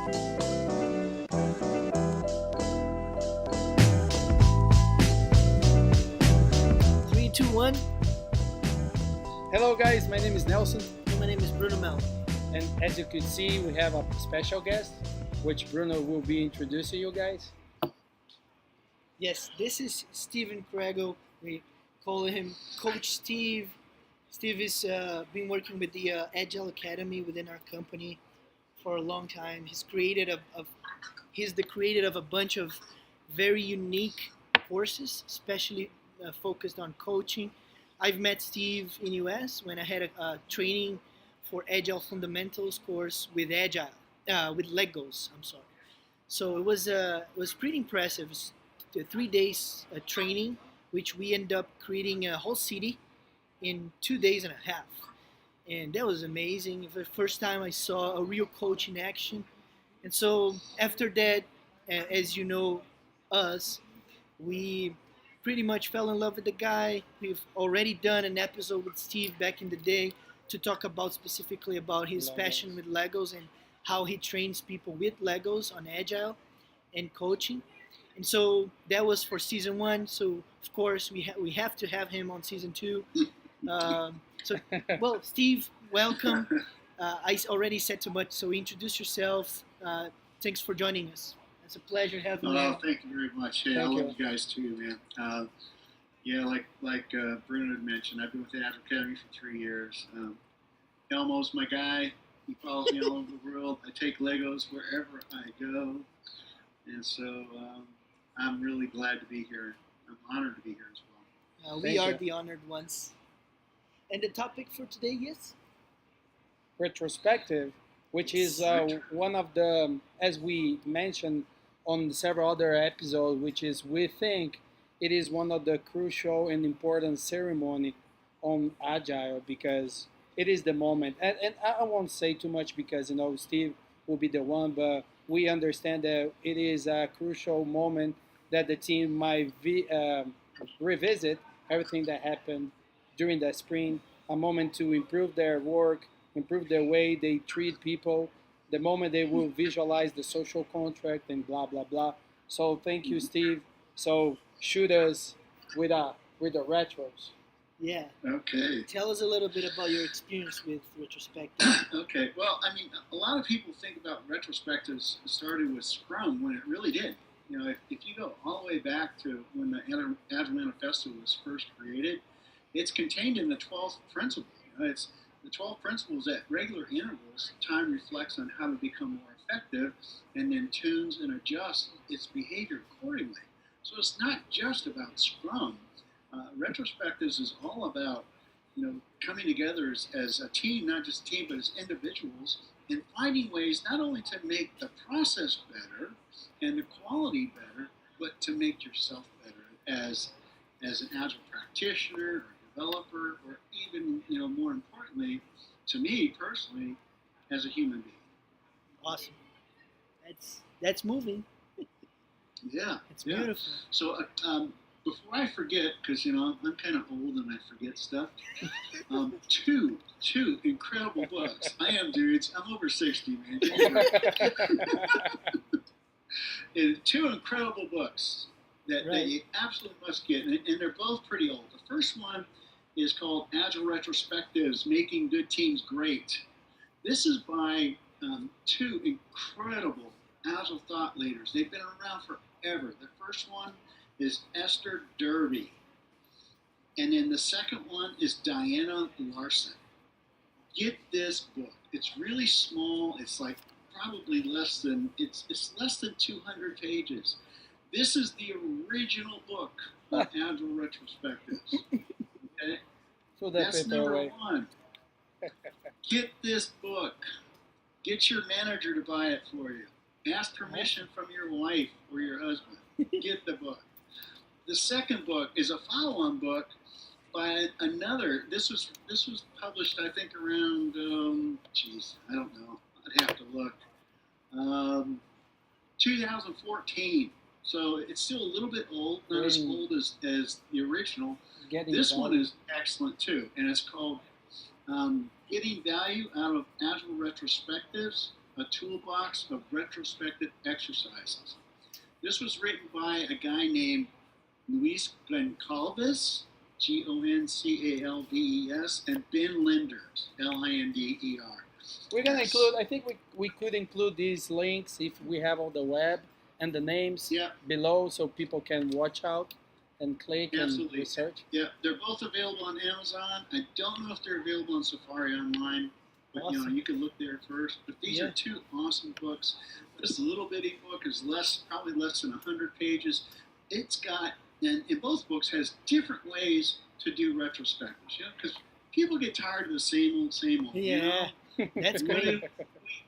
Three, two, one. Hello guys, my name is Nelson, And my name is Bruno Mel. and as you can see we have a special guest which Bruno will be introducing you guys. Yes, this is Steven Crago. We call him Coach Steve. Steve has been working with the Agile Academy within our company for a long time. He's the creator of a bunch of very unique courses, especially focused on coaching. I've met Steve in US when I had a training for Agile Fundamentals course with with LEGOS. I'm sorry. So it was pretty impressive. It was 3 days training, which we ended up creating a whole city in 2 days and a half, and that was amazing. The first time I saw a real coach in action, and so after that, as you know, us, we pretty much fell in love with the guy. We've already done an episode with Steve back in the day to talk about specifically about his Legos. passion with Legos and how he trains people with Legos on Agile and coaching. And so that was for season 1. So of course we have to have him on season 2. Well, Steve, welcome. I already said too much, so introduce yourself. Thanks for joining us. It's a pleasure having you. Oh, thank you very much. Hey, I Thank love you guys too, man. Yeah, like Bruno had mentioned, I've been with the Agile Academy for 3 years. Elmo's my guy. He follows me all over the world. I take Legos wherever I go, and so I'm really glad to be here. I'm honored to be here as well. We Thank are you. the honored ones. And the topic for today is? Retrospective, which is one of the, as we mentioned on several other episodes, which is we think it is one of the crucial and important ceremony on Agile because it is the moment. And I won't say too much because, Steve will be the one, but we understand that it is a crucial moment that the team might revisit everything that happened during that sprint, a moment to improve their work, improve their way they treat people, the moment they will visualize the social contract and blah, blah, blah. So thank you, Steve. So shoot us with the retros. Yeah. Okay. Tell us a little bit about your experience with retrospective. Okay. Well, I mean, a lot of people think about retrospectives started with Scrum when it really did. If you go all the way back to when the Agile Manifesto was first created, it's contained in the 12th principle. It's the 12 principles at regular intervals. Time reflects on how to become more effective and then tunes and adjusts its behavior accordingly. So it's not just about Scrum. Retrospectives is all about coming together as a team, not just a team, but as individuals, and finding ways not only to make the process better and the quality better, but to make yourself better as an Agile practitioner or developer, or even more importantly, to me personally, as a human being. Awesome. That's moving. Yeah, It's beautiful. So before I forget, because I'm kind of old and I forget stuff. Two incredible books. I am, dudes. I'm over 60, man. And 2 incredible books that you absolutely must get, and they're both pretty old. The first one is called Agile Retrospectives: Making Good Teams Great. This is by 2 incredible Agile thought leaders. They've been around forever. The first one is Esther Derby, and then the second one is Diana Larson. Get this book. It's really small. It's like probably less than 200 pages. This is the original book of Agile Retrospectives. Okay? So That's number away. 1. Get this book. Get your manager to buy it for you. Ask permission from your wife or your husband. Get the book. The second book is a follow-on book by another. This was published, I think, around I don't know. I'd have to look. 2014. So it's still a little bit old, not as old as the original. This one is excellent too, and it's called Getting Value Out of Agile Retrospectives a toolbox of retrospective exercises. This was written by a guy named Luis Goncalves, Goncalves, and Ben Linders, Linder. We're gonna include. I think we could include these links if we have on the web and the names below, so people can watch out and click and research. Yeah, they're both available on Amazon. I don't know if they're available on Safari online, but Awesome. you can look there first. But these are two awesome books. This little bitty book is probably less than 100 pages. It's got, and in both books has different ways to do retrospectives. Because people get tired of the same old. Yeah, that's What great. did we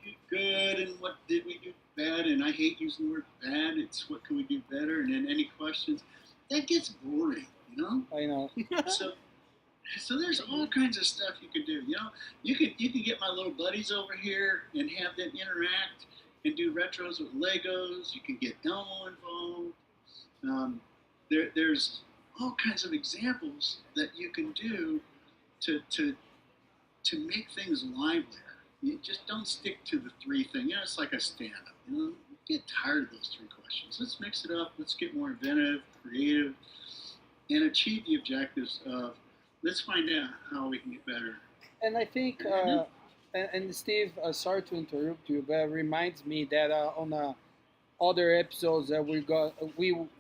do good and what did we do bad? And I hate using the word bad. It's what can we do better? And then any questions. That gets boring, I know. So there's all kinds of stuff you can do. You can get my little buddies over here and have them interact and do retros with Legos. You can get Elmo involved. There's all kinds of examples that you can do to make things livelier. You just don't stick to the three things. It's like a stand-up. Get tired of those three questions. Let's mix it up. Let's get more inventive, creative, and achieve the objectives of let's find out how we can get better. And I think, and Steve, sorry to interrupt you, but it reminds me that on other episodes that we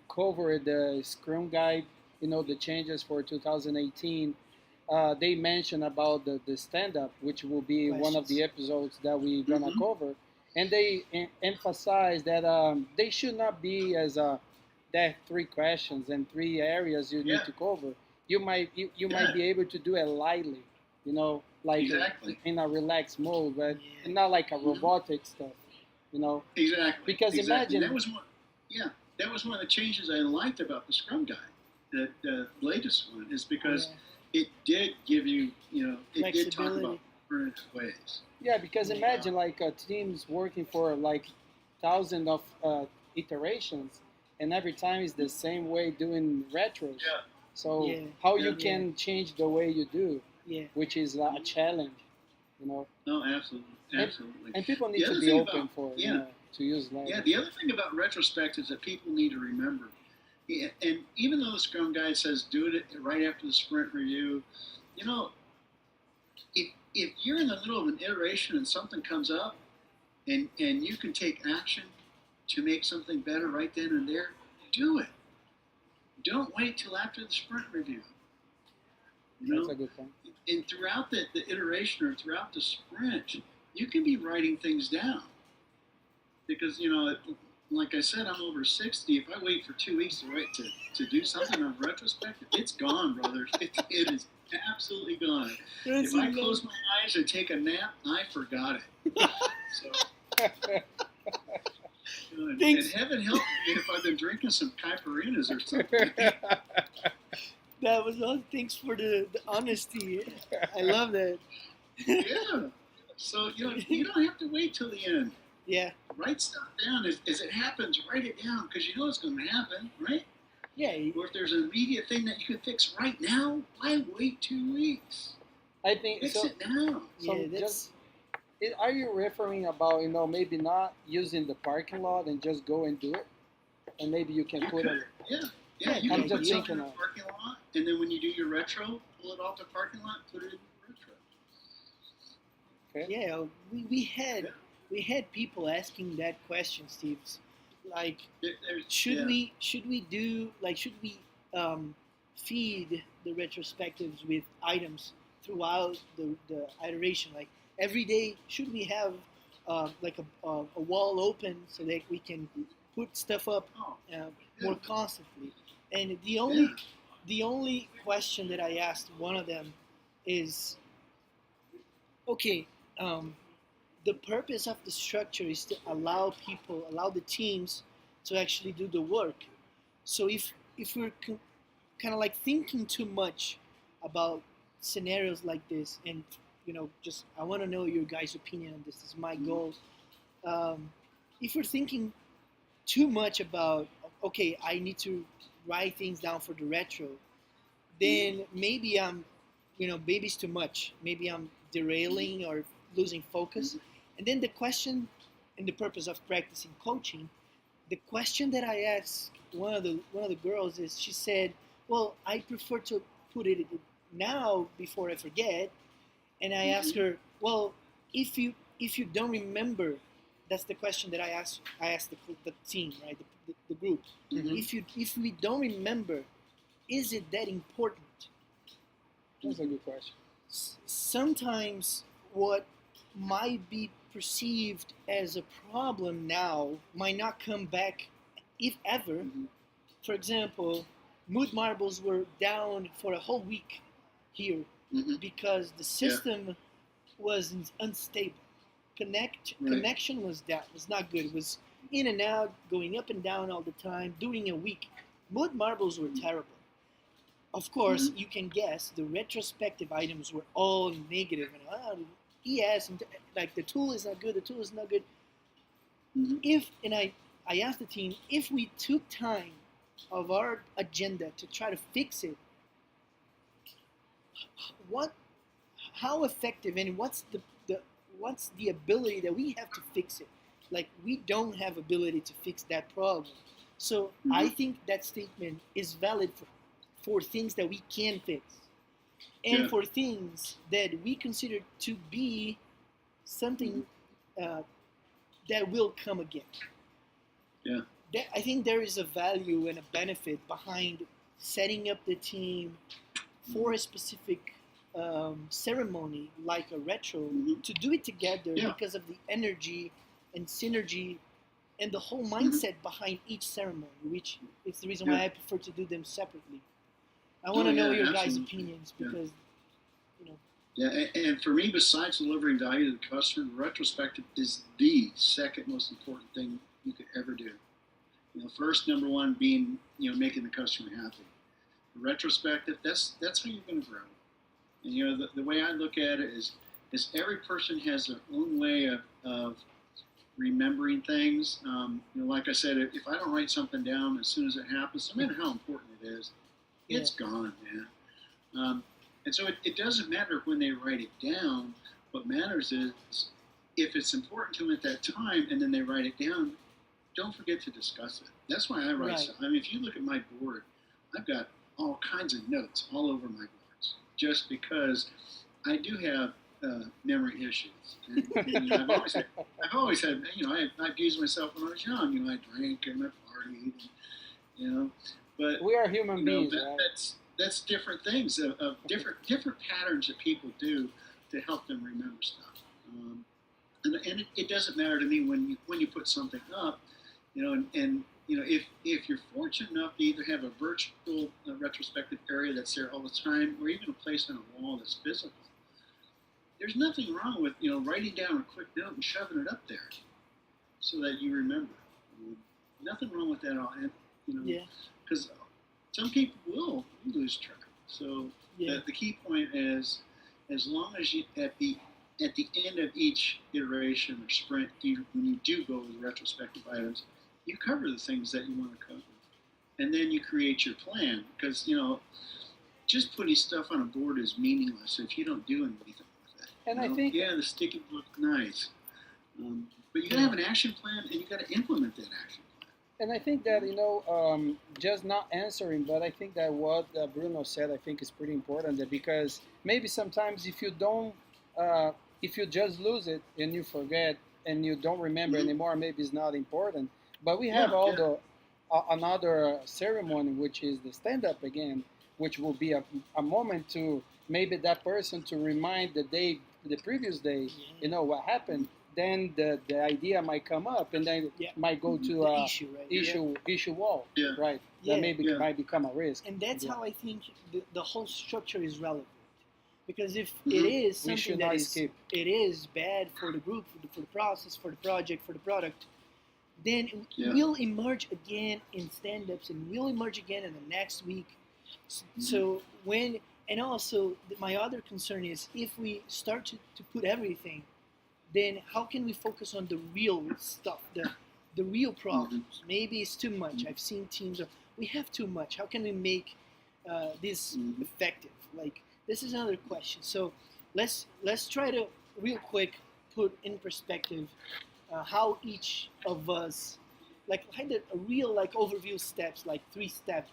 covered the Scrum Guide, the changes for 2018. They mentioned about the stand-up, which will be one of the episodes that we're gonna cover, and they emphasize that they should not be as that three questions and three areas you need to cover. You might be able to do it lightly, like in a relaxed mode, but not like a robotic stuff, Exactly. Because imagine that was one of the changes I liked about the Scrum Guide, the latest one, is because it did give you, it did talk about different ways. Yeah, because imagine like teams working for like thousands of iterations, and every time is the same way doing retros. Yeah. So how you can change the way you do, which is a challenge, No, absolutely. And people need to be open for to use language. Yeah, the other thing about retrospectives that people need to remember, and even though the Scrum Guide says do it right after the sprint review, if you're in the middle of an iteration and something comes up, and you can take action to make something better right then and there, do it. Don't wait till after the sprint review. That's a good point. And throughout the iteration or throughout the sprint, you can be writing things down. Because, like I said, I'm over 60. If I wait for 2 weeks to do something on retrospective, it's gone, brother. It is absolutely gone. If I close my eyes and take a nap, I forgot it. And heaven help me if I've been drinking some caipirinhas or something. That was all. Thanks for the honesty. I love that. Yeah. So, you don't have to wait till the end. Yeah. Write stuff down. As it happens, write it down because you know it's going to happen, right? Yeah. Or if there's an immediate thing that you can fix right now, why wait 2 weeks? I think fix it now. Are you referring about maybe not using the parking lot and just go and do it, and maybe you can put it? Yeah. You I'm can just put something thinking in the parking lot, and then when you do your retro, pull it off the parking lot, put it in the retro. Okay. Yeah, we had people asking that question, Steve. Like, should we feed the retrospectives with items throughout the iteration? Like every day, should we have like a wall open so that we can put stuff up more constantly? And the only question that I asked one of them is, okay, the purpose of the structure is to allow the teams to actually do the work. So if we're kind of like thinking too much about scenarios like this, and just I want to know your guys' opinion on this. This is my goal. If we're thinking too much about, okay, I need to write things down for the retro, then maybe maybe it's too much. Maybe I'm derailing or losing focus. And then the question in the purpose of practicing coaching, the question that I asked one of the girls is, she said, "Well, I prefer to put it now before I forget." And I asked her, "Well, if you don't remember," that's the question that I asked the team, right, the group. If we don't remember, is it that important? That's a good question. Sometimes what might be perceived as a problem now might not come back, if ever. For example, mood marbles were down for a whole week here because the system was unstable. Connection was down. It was not good. It was in and out, going up and down all the time during a week. Mood marbles were terrible. Of course, you can guess the retrospective items were all negative. And yes, like the tool is not good. The tool is not good. I asked the team, if we took time of our agenda to try to fix it, how effective and what's the ability that we have to fix it? Like, we don't have ability to fix that problem. So I think that statement is valid for things that we can fix, and for things that we consider to be something that will come again. I think there is a value and a benefit behind setting up the team for a specific ceremony like a retro, to do it together because of the energy and synergy and the whole mindset behind each ceremony, which is the reason why I prefer to do them separately. I want to know your guys' opinions because, you know. Yeah, and for me, besides delivering value to the customer, the retrospective is the second most important thing you could ever do. You know, first, number one, being, you know, making the customer happy. The retrospective, that's how you're going to grow. And, you know, the way I look at it is every person has their own way of remembering things. You know, like I said, if I don't write something down as soon as it happens, no matter how important it is, it's gone, man. And so it doesn't matter when they write it down. What matters is if it's important to them at that time and then they write it down, don't forget to discuss it. That's why I write stuff. I mean, if you look at my board, I've got all kinds of notes all over my boards, just because I do have memory issues. And, you know, I've always had, you know, I abused myself when I was young. You know, I drank and I partied, and, you know. But we are human beings, right? That's different things of different patterns that people do to help them remember stuff. And it doesn't matter to me when you put something up, you know, and you know, if you're fortunate enough to either have a virtual retrospective area that's there all the time, or even a place on a wall that's physical, there's nothing wrong with, you know, writing down a quick note and shoving it up there so that you remember. Nothing wrong with that at all. And, you know, because some people will lose track. So the key point is, as long as you at the end of each iteration or sprint, when you do go with retrospective items, you cover the things that you want to cover, and then you create your plan. Because, you know, just putting stuff on a board is meaningless if you don't do anything with it. And you know? I think the sticky look nice, but you gotta have an action plan and you gotta implement that action plan. And I think that, you know, just not answering, but I think that what Bruno said, I think is pretty important. That because maybe sometimes if you don't, if you just lose it and you forget and you don't remember anymore, maybe it's not important. But we have another ceremony, which is the stand-up again, which will be a moment to maybe that person to remind the previous day, you know, what happened. Then the idea might come up, and then might go to issue wall, right? That maybe might become a risk. And that's how I think the whole structure is relevant. Because if it is something that it is bad for the group, for the process, for the project, for the product, then we'll emerge again in stand-ups, and we'll emerge again in the next week. So and also my other concern is, if we start to put everything, then how can we focus on the real stuff, the real problems? Maybe it's too much. I've seen teams we have too much. How can we make this effective? Like, this is another question. So let's try to real quick put in perspective how each of us, like kind of a real like overview steps, like 3 step,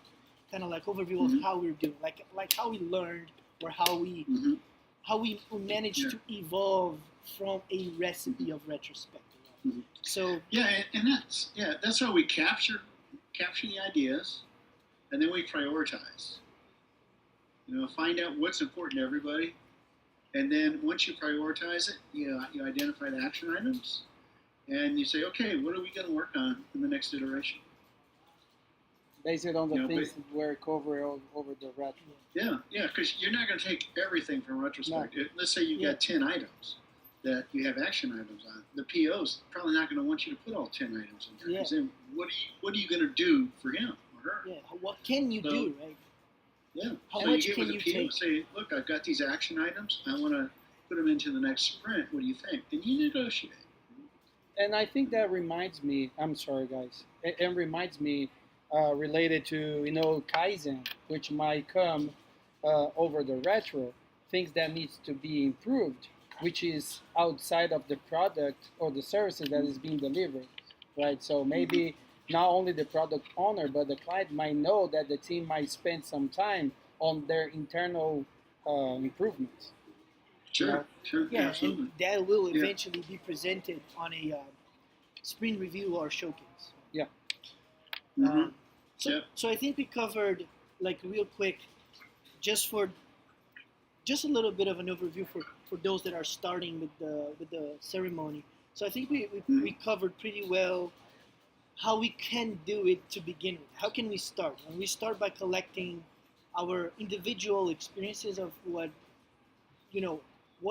kind of like overview of how we're doing, like how we learned or how we managed to evolve from a recipe of retrospective. So and that's how we capture the ideas, and then we prioritize. Find out what's important to everybody, and then once you prioritize it, you identify the action items, and you say, okay, what are we going to work on in the next iteration? Based on the things that were covered over the retro. Yeah, because you're not going to take everything from retrospective. No. Let's say you've got 10 items that you have action items on. The PO's probably not going to want you to put all 10 items in there. Because then what are you going to do for him or her? Yeah, what can you do, right? Yeah. How so much you get can with you the PO, take? say, look, I've got these action items. I want to put them into the next sprint. What do you think? And you negotiate. And I think that reminds me, I'm sorry, guys, it reminds me related to, Kaizen, which might come over the retro, things that needs to be improved, which is outside of the product or the services that is being delivered, right? So maybe not only the product owner, but the client might know that the team might spend some time on their internal improvements. Sure, Yeah, absolutely. and that will eventually be presented on a sprint review or showcase. Yeah. So I think we covered, like, real quick, just a little bit of an overview for those that are starting with the ceremony. So I think we covered pretty well how we can do it to begin with. How can we start? And we start by collecting our individual experiences of what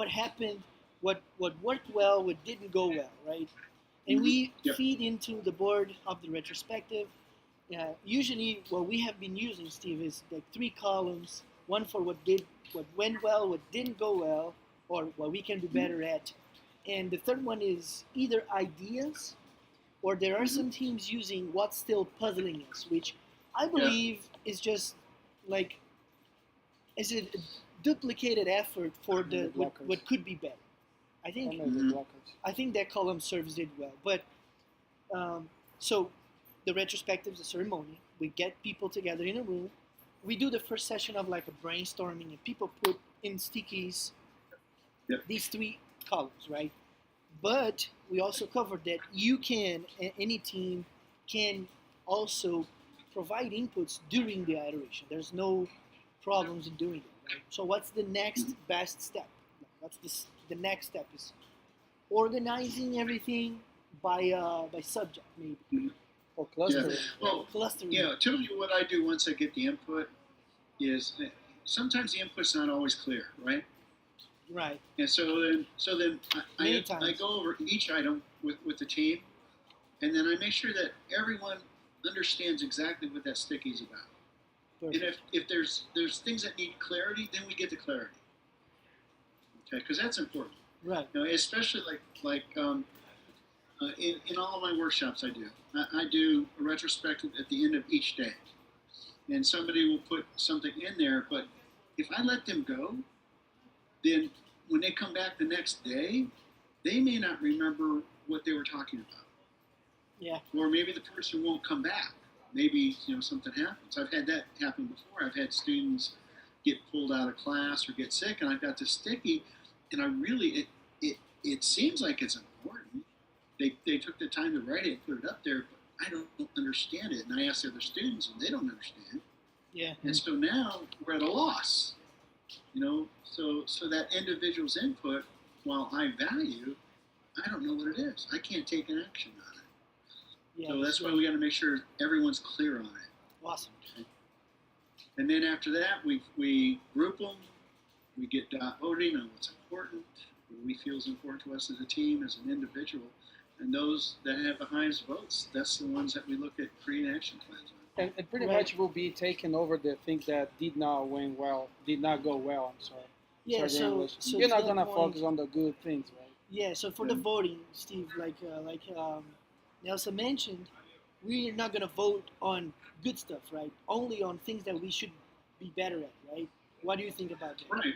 happened, what worked well, what didn't go well, right? And we feed into the board of the retrospective. Usually, what we have been using, Steve, is like 3 columns: one for what went well, what didn't go well, or what we can do better at, and the third one is either ideas, or there are some teams using what's still puzzling us, which I believe is just like is a duplicated effort for what could be better. I think that column serves it well, but so the retrospective is a ceremony. We get people together in a room. We do the first session of like a brainstorming, and people put in stickies these 3 columns, right? But we also covered that any team can also provide inputs during the iteration. There's no problems in doing it, right? So what's the next best step? The next step is organizing everything by subject, maybe. Or clustering. Well, clustering. Typically what I do once I get the input is sometimes the input's not always clear, right? Right. And so then I go over each item with the team, and then I make sure that everyone understands exactly what that sticky is about. Perfect. And if there's things that need clarity, then we get the clarity. Okay, because that's important. Right. Especially in all of my workshops I do a retrospective at the end of each day. And somebody will put something in there, but if I let them go, then when they come back the next day, they may not remember what they were talking about. Yeah. Or maybe the person won't come back. Maybe something happens. I've had that happen before. I've had students get pulled out of class or get sick, and I've got this sticky, and I really it seems like it's important. They took the time to write it and put it up there, but I don't understand it. And I ask the other students, and they don't understand. Yeah. And so now we're at a loss. So that individual's input, while I value, I don't know what it is. I can't take an action on it. Yeah, so that's why we got to make sure everyone's clear on it. Awesome. Okay? And then after that, we group them. We get voting on what's important, what we feel is important to us as a team, as an individual. And those that have the highest votes, that's the ones that we look at creating action plans on. And pretty much will be taking over the things that did not go well. I'm sorry. Yeah, so you're not gonna focus on the good things, right? Yeah. So for the voting, Steve, like Nelson mentioned, we're not gonna vote on good stuff, right? Only on things that we should be better at, right? What do you think about that?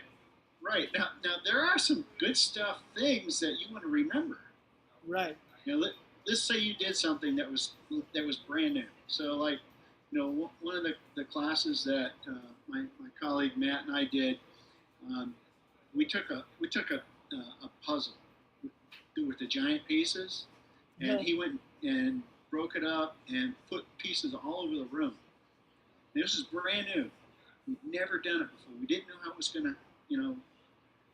Right. Now there are some good stuff things that you want to remember. Right. Let's say you did something that was brand new. So like, one of the classes that my colleague Matt and I did, um, we took a puzzle with the giant pieces, and he went and broke it up and put pieces all over the room. And this is brand new. We'd never done it before. We didn't know how it was gonna,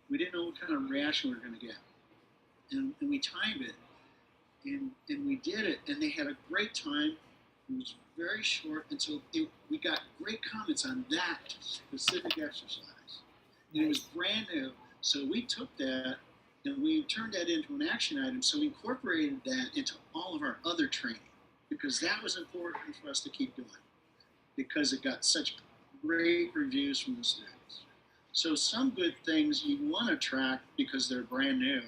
we didn't know what kind of reaction we were gonna get, and we timed it, and we did it, and they had a great time. It was very short, and so we got great comments on that specific exercise. And it was brand new, so we took that and we turned that into an action item. So we incorporated that into all of our other training because that was important for us to keep doing because it got such great reviews from the students. So some good things you want to track because they're brand new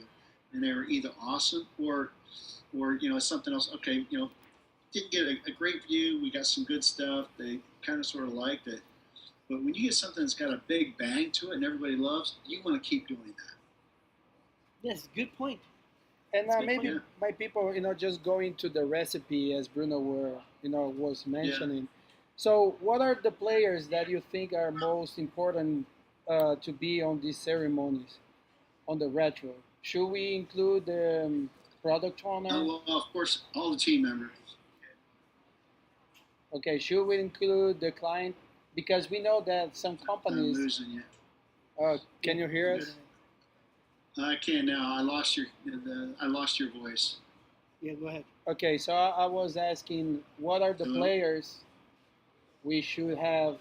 and they were either awesome or something else. Okay, didn't get a great view. We got some good stuff. They kind of sort of liked it. But when you get something that's got a big bang to it and everybody loves, you want to keep doing that. Yes, good point. And maybe my people, just going to the recipe as Bruno was mentioning. Yeah. So, what are the players that you think are most important to be on these ceremonies, on the retro? Should we include the product owner? Well, of course, all the team members. Okay, should we include the client? Because we know that some companies. I'm losing you. Can you hear us? I can now. I lost your voice. Yeah, go ahead. Okay, so I was asking, what are the players we should have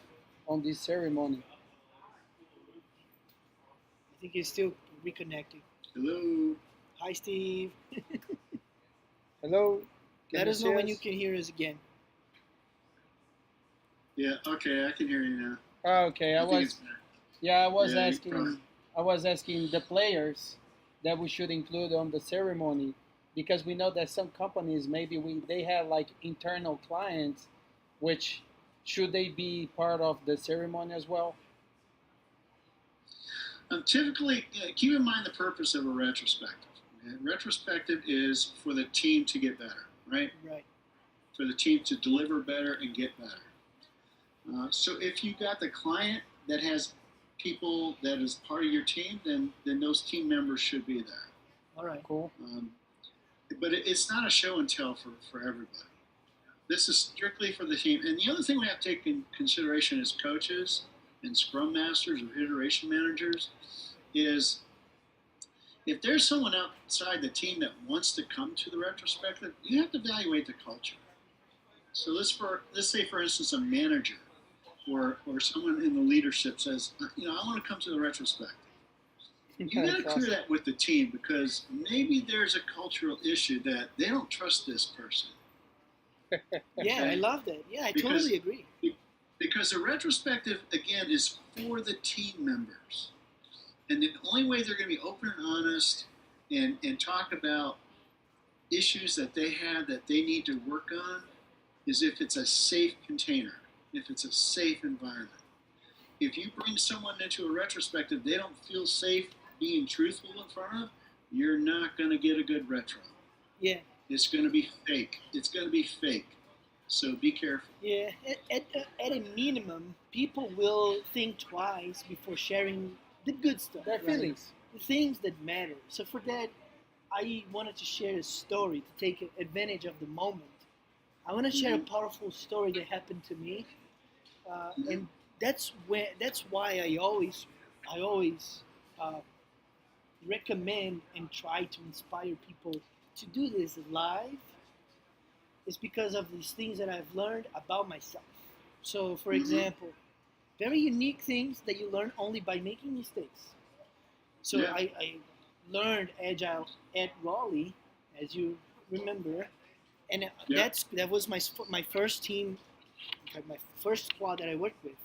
on this ceremony? I think he's still reconnecting. Hello. Hi, Steve. Hello. Let us know when you can hear us again. Yeah. Okay, I can hear you now. Okay, I was asking the players that we should include on the ceremony because we know that some companies they have like internal clients, which should they be part of the ceremony as well? Typically, keep in mind the purpose of a retrospective. Retrospective is for the team to get better, right? Right. For the team to deliver better and get better. So if you got the client that has people that is part of your team, then those team members should be there. All right. Cool. But it's not a show and tell for everybody. This is strictly for the team. And the other thing we have to take in consideration as coaches and scrum masters or iteration managers is if there's someone outside the team that wants to come to the retrospective, you have to evaluate the culture. So let's say, for instance, a manager or someone in the leadership says, I want to come to the retrospective. You got to clear that with the team because maybe there's a cultural issue that they don't trust this person. Yeah, okay? I love that. Yeah, I totally agree. Because the retrospective, again, is for the team members. And the only way they're going to be open and honest and talk about issues that they have that they need to work on is if it's a safe container, if it's a safe environment. If you bring someone into a retrospective they don't feel safe being truthful in front of, you're not going to get a good retro. Yeah. It's going to be fake. It's going to be fake. So be careful. Yeah, at a minimum, people will think twice before sharing the good stuff. Their feelings. The things that matter. So for that, I wanted to share a story to take advantage of the moment. I want to share a powerful story that happened to me, and that's why I always recommend and try to inspire people to do this live. It's because of these things that I've learned about myself. So, for example, very unique things that you learn only by making mistakes. So I learned Agile at Raleigh, as you remember, and that was my first team, my first squad that I worked with.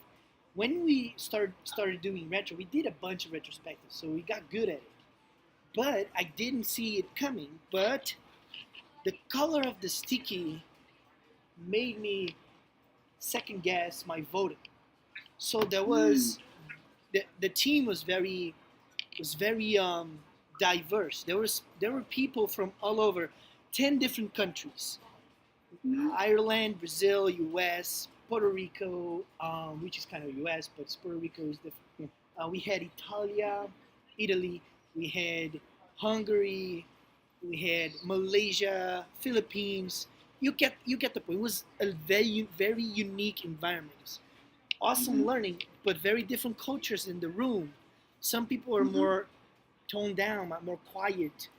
When we started doing retro, we did a bunch of retrospectives, so we got good at it. But I didn't see it coming. But the color of the sticky made me second guess my voting. So there was the team was very diverse. There were people from all over. 10 different countries: Mhm. Ireland, Brazil, US, Puerto Rico, which is kind of US, but Puerto Rico is different. We had Italy, we had Hungary, we had Malaysia, Philippines. You get the point. It was a very unique environment. It was awesome Mhm. learning, but very different cultures in the room. Some people are Mhm. more toned down, more quiet.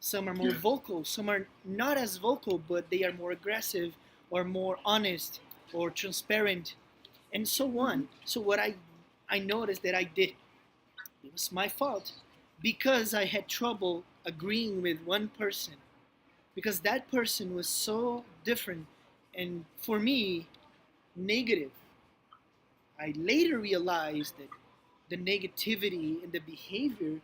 Some are more Yeah. vocal. Some are not as vocal, but they are more aggressive or more honest or transparent, and so Mhm. on. So what I noticed that I did, it was my fault, because I had trouble agreeing with one person, because that person was so different and, for me, negative. I later realized that the negativity and the behavior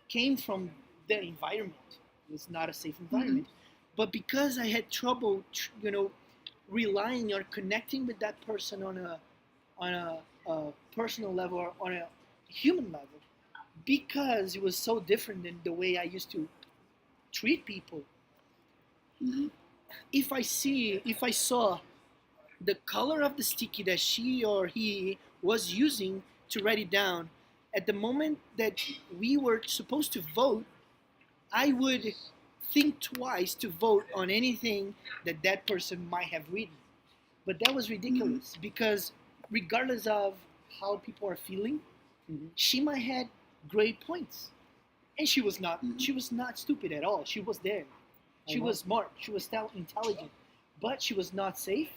came from the environment. It was not a safe Mhm. environment. But because I had trouble, relying or connecting with that person on a personal level or on a human level, because it was so different than the way I used to treat people. Mhm. If I saw the color of the sticky that she or he was using to write it down, at the moment that we were supposed to vote, I would think twice to vote on anything that that person might have written. But that was Mhm. ridiculous, because regardless of how people are feeling, Mm-hmm. she might have great points, and she was not. Mhm. She was not stupid at all. She was there. I She know. was smart. She was intelligent, but she was not safe.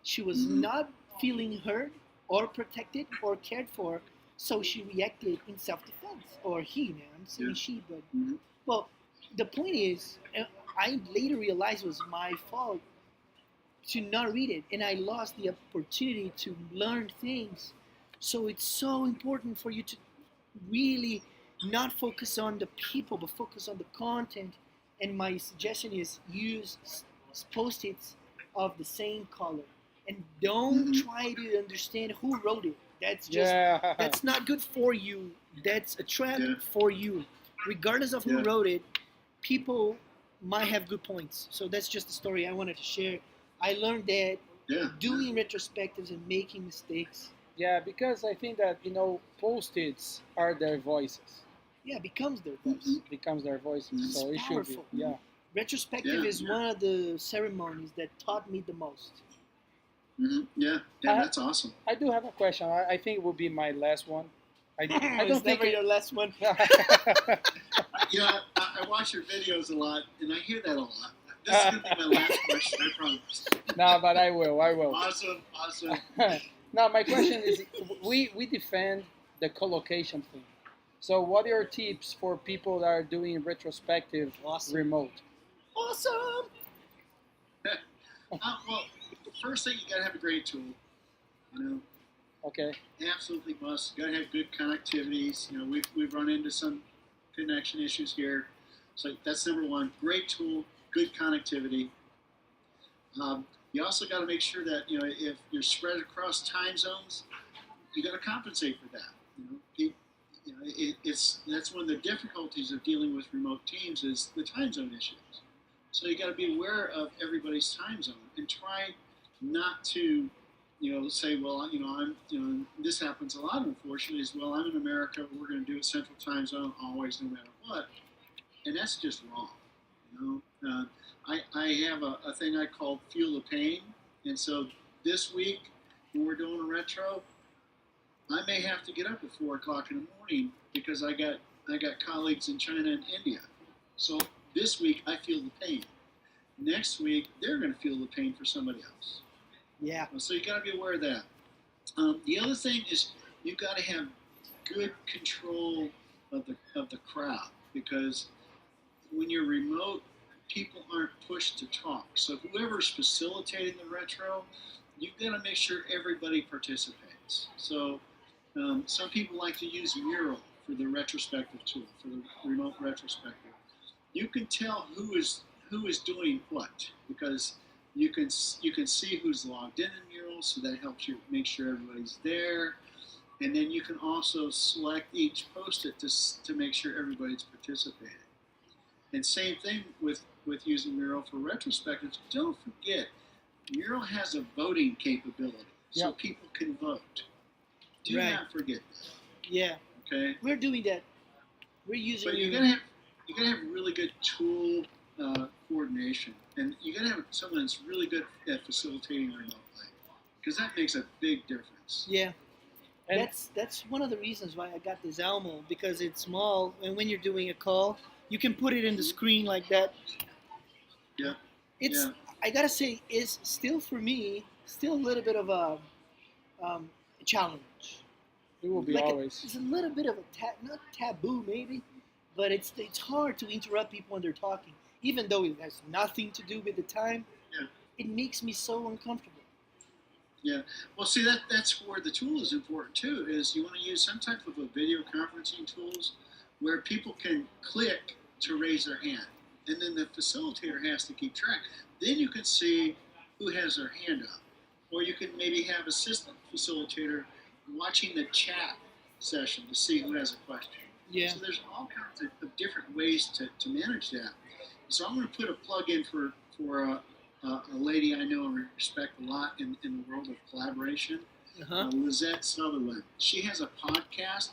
She was Mhm. not feeling heard or protected or cared for, so she reacted in self-defense. Or he, man, I'm Yeah. saying she, but, Mhm. well, the point is, I later realized it was my fault to not read it, and I lost the opportunity to learn things. So it's so important for you to really not focus on the people, but focus on the content. And my suggestion is use post-its of the same color, and don't Mhm. try to understand who wrote it. Yeah. That's not good for you. That's a trap Yeah. for you. Regardless of who Yeah. wrote it, people might have good points. So that's just the story I wanted to share. I learned that Yeah. Yeah. doing retrospectives and making mistakes, Yeah, because I think that post-its are their voices, yeah, becomes their voice. Mhm. becomes their voices. Mhm. It's So it should be. powerful. Yeah. Retrospective Yeah. is one of the ceremonies that taught me the most. Mhm. Yeah. Yeah. I That's awesome. I do have a question. I think it will be my last one. I It's don't think never it. your last one. I watch your videos a lot, and I hear that a lot. This is gonna be my last question. I promise. No, but I will. I will. Awesome. Awesome. Now my question is, we defend the collocation thing. So what are your tips for people that are doing retrospective Awesome. remote? Awesome. Well, first thing, you gotta have a great tool. You know, Okay. absolutely must. You gotta have good connectivities. You know, we've run into some connection issues here, so that's number one. Great tool, good connectivity. You also got to make sure that if you're spread across time zones, you got to compensate for that. It's that's one of the difficulties of dealing with remote teams is the time zone issues. So you got to be aware of everybody's time zone and try not to, say, well, this happens a lot. Unfortunately, is well, I'm in America. We're going to do a Central Time Zone always, no matter what, and that's just wrong. I have a thing I call Feel the Pain, and so this week when we're doing a retro, I may have to get up at 4 o'clock in the morning because I got colleagues in China and India. So this week I feel the pain. Next week they're going to feel the pain for somebody else. Yeah. So you got to be aware of that. The other thing is you got to have good control of the crowd because when you're remote, people aren't pushed to talk. So whoever's facilitating the retro, you've got to make sure everybody participates. So some people like to use Mural for the retrospective tool, for the remote retrospective. You can tell who is doing what because you can see who's logged in Mural, so that helps you make sure everybody's there. And then you can also select each post-it to make sure everybody's participating. And same thing with with using Mural for retrospectives, don't forget, Mural has a voting capability, so Yep. people can vote. Do Right. not forget that. Yeah, Okay, we're doing that. We're using but you gotta have really good tool coordination, and you gotta have someone that's really good at facilitating remotely, because that makes a big difference. Yeah, And that's one of the reasons why I got this Elmo, because it's small, and when you're doing a call, you can put it in the screen like that. Yeah, It's yeah, I gotta say, is still for me still a little bit of a challenge. it will be Like always. it's a little bit of a not taboo maybe, but it's hard to interrupt people when they're talking, even though it has nothing to do with the time. yeah. It makes me so uncomfortable. Yeah. Well, see that's where the tool is important too. Is you want to use some type of a video conferencing tools where people can click to raise their hand, and then the facilitator has to keep track. Then you can see who has their hand up, or you can maybe have assistant facilitator watching the chat session to see who has a question. Yeah. So there's all kinds of different ways to manage that. So I'm going to put a plug in for a lady I know and respect a lot in the world of collaboration, Uh-huh. Lizette Sutherland. She has a podcast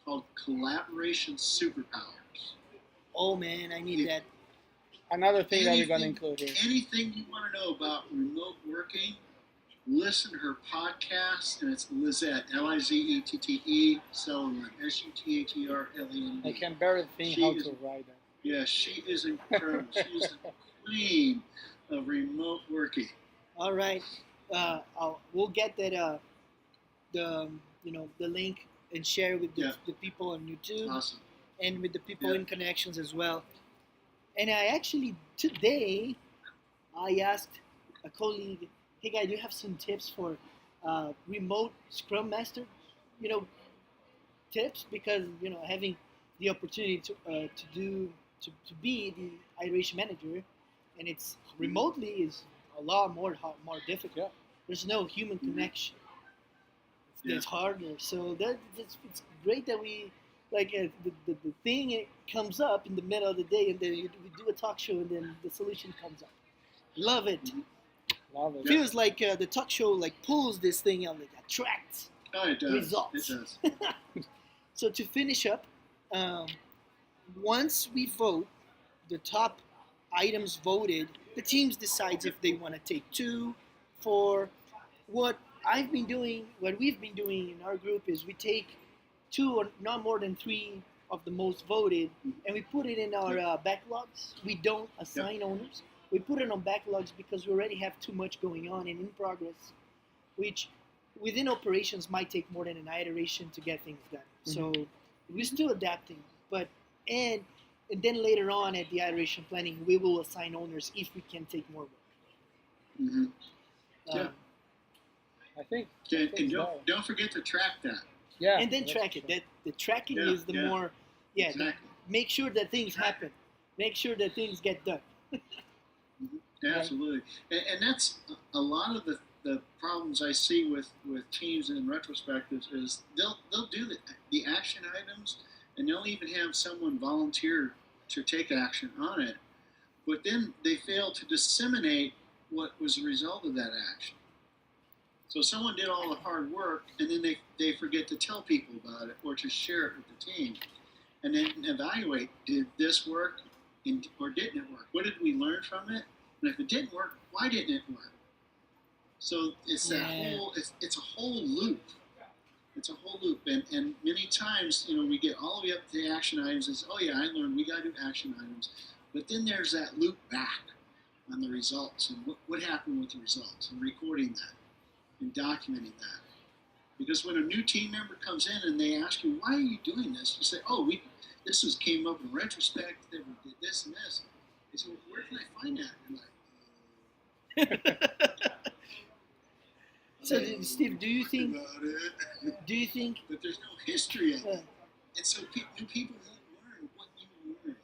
called Collaboration Superpowers. Oh man, I need that. Another thing that we're going to Anything, include here. anything you want to know about remote working, listen to her podcast, and it's Lizette, Lizeette Sutherland, Sutherland. I can barely think She how is- to write that. Yeah, she is incredible. She is the queen of remote working. All right, we'll get that the link and share with Yeah. the people on YouTube Awesome. and with the people Yeah. in connections as well. And I actually today I asked a colleague, "Hey guy, do you have some tips for remote Scrum Master? You know, tips because having the opportunity to be the iteration manager, and it's remotely is a lot more difficult. Yeah. There's no human connection. Yeah. It's harder. So it's great that we like the thing it comes up in the middle of the day, and then we do a talk show, and then the solution comes up. Love it. Love it. Feels like the talk show like pulls this thing out, like attracts. Oh, it does. Results. It does. So to finish up, once we vote, the top items voted, the teams decides if they want to take 2, 4. What we've been doing in our group is we take 2 or not more than 3 of the most voted, and we put it in our backlogs. We don't assign owners. We put it on backlogs because we already have too much going on and in progress, which within operations might take more than an iteration to get things done. So we're still adapting, but and then later on at the iteration planning, we will assign owners if we can take more work. Mm-hmm. Um, I think. And don't forget to track that. Yeah. and then that's track true. it. That the tracking Yeah, is the yeah. more Exactly. make sure that things happen. Make sure that things get done. Absolutely. And that's a lot of the problems I see with teams in retrospectives is they'll do the action items, and they'll even have someone volunteer to take action on it, but then they fail to disseminate what was the result of that action. So someone did all the hard work, and then they forget to tell people about it or to share it with the team, and then evaluate, did this work or didn't it work? What did we learn from it? And if it didn't work, why didn't it work? So it's that whole it's a whole loop. It's a whole loop, and many times we get all the way up to the action items and say, oh yeah, I learned we got to do action items, but then there's that loop back on the results and what happened with the results and recording that and documenting that. Because when a new team member comes in and they ask you, why are you doing this? You say, oh, this came up in retrospect, that we did this and this. They say, well, where can I find that? And So Steve, do you think about it. But there's no history of it. And so new people won't learn what you learned.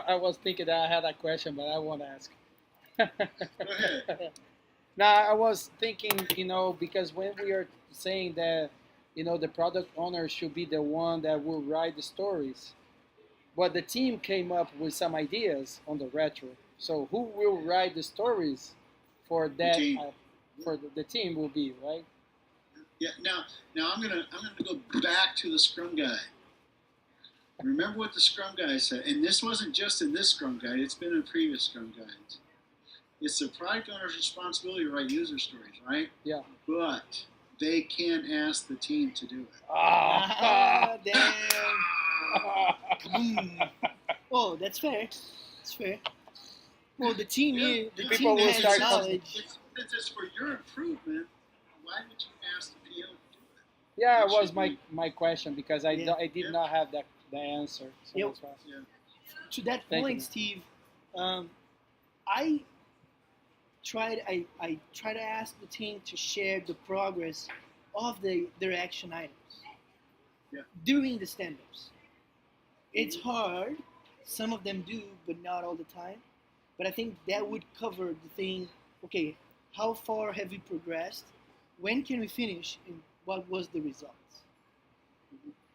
I was thinking that I had a question, but I won't ask. Go ahead. Now I was thinking, because when we are saying that, the product owner should be the one that will write the stories, but the team came up with some ideas on the retro. So who will write the stories for that? For the team will be right. Yeah. Now I'm gonna go back to the Scrum guide. Remember what the Scrum guide said, and this wasn't just in this Scrum guide. It's been in previous Scrum guides. It's the product owner's responsibility to write user stories, right? Yeah. But they can ask the team to do it. Ah, damn. Kaboom. Oh, that's fair. That's fair. Well, the team here, the People team will has start knowledge. It's for your improvement. Why would you ask the PO to do it? Yeah, it It was should my question because I did not have the answer. So Yep. that's why. Yeah. To that Thank point, you. Steve, I try to ask the team to share the progress of their action items during the stand-ups. It's hard. Some of them do, but not all the time. But I think that would cover the thing. Okay, how far have we progressed? When can we finish? And what was the results?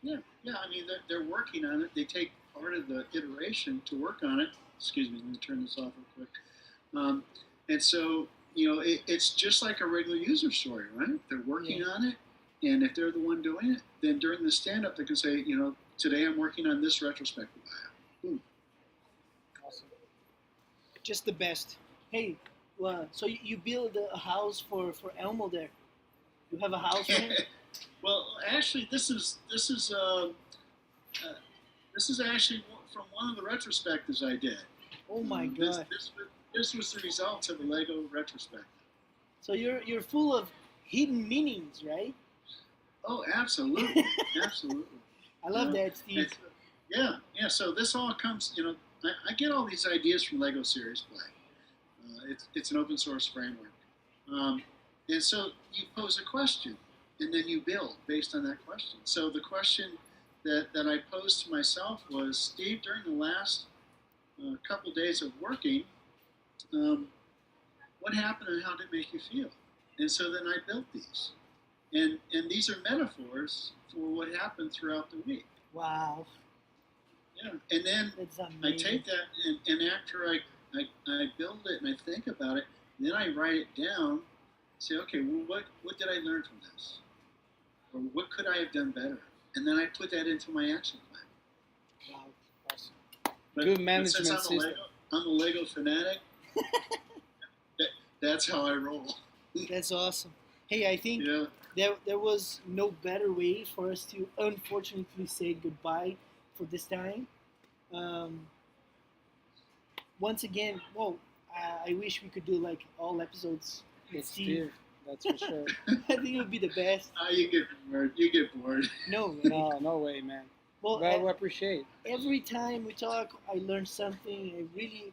Yeah. I mean, they're working on it. They take part of the iteration to work on it. Excuse me. Let me turn this off real quick. And so, it's just like a regular user story, right? They're working on it, and if they're the one doing it, then during the stand-up, they can say, today I'm working on this retrospective. Boom. Awesome. Just the best. Hey, so you build a house for Elmo there. You have a house for him? Well, actually, this is actually from one of the retrospectives I did. Oh my God. This was the result of a Lego retrospective. So you're full of hidden meanings, right? Oh, absolutely, absolutely. I love that, Steve. Yeah. So this all comes, I get all these ideas from Lego Series Play. It's an open source framework, and so you pose a question, and then you build based on that question. So the question that I posed to myself was, Steve, during the last couple days of working, what happened and how did it make you feel? And so then I built these. And these are metaphors for what happened throughout the week. Wow. Yeah. And then That's amazing. I take that and after I build it and I think about it, then I write it down, say, okay, well, what did I learn from this? Or what could I have done better? And then I put that into my action plan. Wow. Awesome. But, Good management since system. I'm a Lego fanatic, that's how I roll. That's awesome. Hey, I think there was no better way for us to unfortunately say goodbye for this time. Once again, I wish we could do like all episodes with Steve. That's for sure. I think it would be the best. You get bored. No, man. No way, man. Well, we appreciate. Every time we talk, I learn something. I really,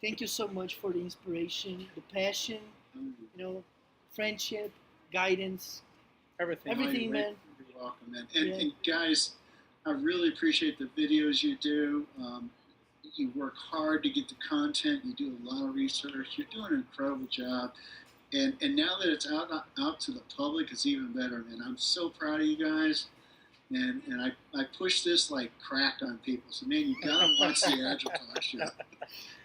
thank you so much for the inspiration, the passion, friendship, guidance, everything, man. You're welcome, man. And guys, I really appreciate the videos you do. You work hard to get the content. You do a lot of research. You're doing an incredible job. And now that it's out to the public, it's even better, man. I'm so proud of you guys. And I push this like crack on people. So, man, you got to watch the Agile Talk Show.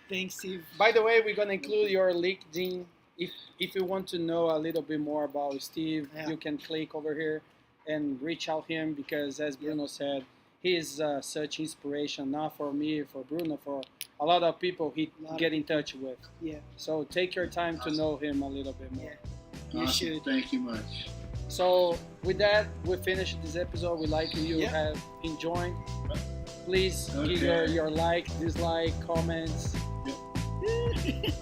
Thanks, Steve. By the way, we're going to include your LinkedIn. If you want to know a little bit more about Steve, you can click over here and reach out him because, as Bruno said, he is such inspiration, not for me, for Bruno, for a lot of people he get in touch with. Yeah. So take your time to know him a little bit more. Yeah. You should. Thank you much. So with that, we finish this episode. We like you have enjoyed. Please give your like, dislike, comments.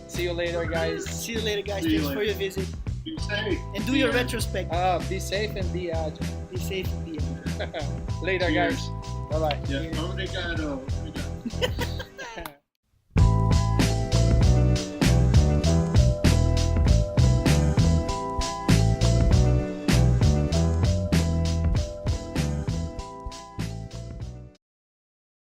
See you later, guys. See you later, guys. Thanks for your visit. Be safe. And do your retrospective. Be safe and be agile. Be safe and be agile. Later, guys. Bye-bye. Yeah. Obrigado.